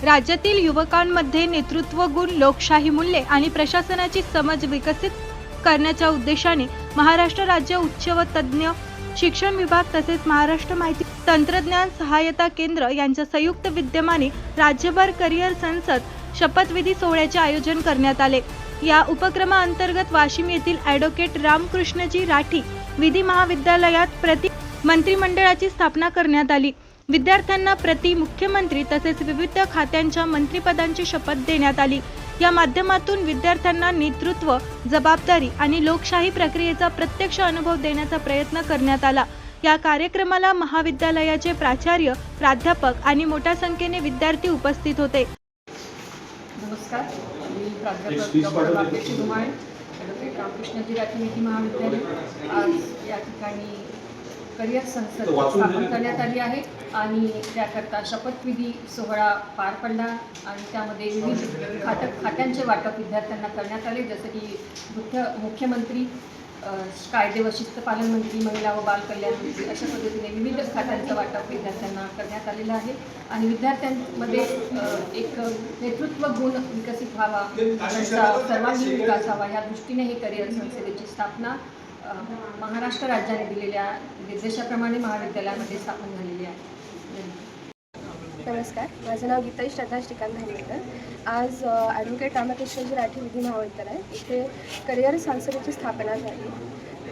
राज्यातील युवकांमध्ये नेतृत्व गुण, लोकशाही मूल्ये आणि प्रशासनाची समज विकसित करण्याच्या उद्देशाने महाराष्ट्र राज्य उच्च व तज्ञ शिक्षण विभाग तसेच महाराष्ट्र माहिती तंत्रज्ञान सहायता केंद्र यांच्या संयुक्त विद्यमाने राज्यभर करिअर संसद शपथविधी सोहळ्याचे आयोजन करण्यात आले। या उपक्रमाअंतर्गत वाशिम येथील ॲडव्होकेट रामकृष्णजी राठी विधी महाविद्यालयात प्रति मंत्रिमंडळाची स्थापना करण्यात आली। विद्यार्थ्यांना प्रति मुख्यमंत्री तसेच विविध खात्यांच्या मंत्रिपदांची शपथ देण्यात आली। या माध्यमातून विद्यार्थ्यांना नेतृत्व, जबाबदारी आणि लोकशाही प्रक्रियेचा प्रत्यक्ष अनुभव देण्याचा प्रयत्न करण्यात आला। या कार्यक्रमाला महाविद्यालयाचे प्राचार्य, प्राध्यापक आणि मोठ्या संख्येने विद्यार्थी उपस्थित होते। नमस्कार, मी प्राध्यापक डॉक्टर राकेश धुमाळे, ॲडव्होकेट रामकृष्णजी राठी विधी महाविद्यालय। आज या ठिकाणी करिअर संसद स्थापन करण्यात आली आहे आणि त्याकरता शपथविधी सोहळा पार पडला आणि त्यामध्ये विविध खात्यांचे वाटप विद्यार्थ्यांना करण्यात आले, जसं की मुख्यमंत्री, कायदे व शिस्त पालन मंत्री, महिला व बाल कल्याण मंत्री, अशा पद्धतीने विविध खात्यांचं वाटप विद्यार्थ्यांना करण्यात आलेलं आहे आणि विद्यार्थ्यांमध्ये एक नेतृत्व गुण विकसित व्हावा, त्यांचा सर्वांगीण विकास व्हावा या दृष्टीने ही करिअर संसदेची स्थापना महाराष्ट्र राज्याने दिलेल्या निर्देशाप्रमाणे महाविद्यालयामध्ये स्थापन झालेली आहे। नमस्कार, माझं नाव गीताई श्रद्धा श्रीकांत धानेकर। आज ॲडव्होकेट रामकृष्णजी राठी विधी महाविद्यालय इथे करिअर संसदेची स्थापना झाली,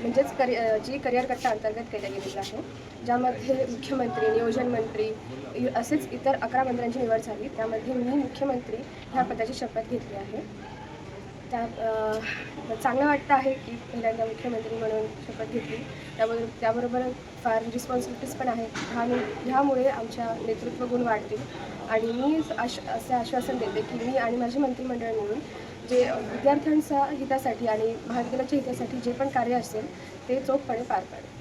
म्हणजेच जी करिअर कट्टा अंतर्गत केल्या गेलेली आहे, ज्यामध्ये मुख्यमंत्री, नियोजन मंत्री असेच इतर 11 मंत्र्यांची निवड झाली। त्यामध्ये मी मुख्यमंत्री ह्या पदाची शपथ घेतली आहे। चांगलं वाटतं आहे की पहिल्यांदा मुख्यमंत्री म्हणून शपथ घेतली, त्याबरोबर फार रिस्पॉन्सिबिलिटीज पण आहेत आणि ह्यामुळे आमच्या नेतृत्व गुण वाढतील आणि मी असे आश्वासन देते की मी आणि माझे मंत्रिमंडळ मिळून जे विद्यार्थ्यांच्या हितासाठी आणि महाविद्यालयाच्या हितासाठी जे पण कार्य असेल ते चोखपणे पार पाडेल।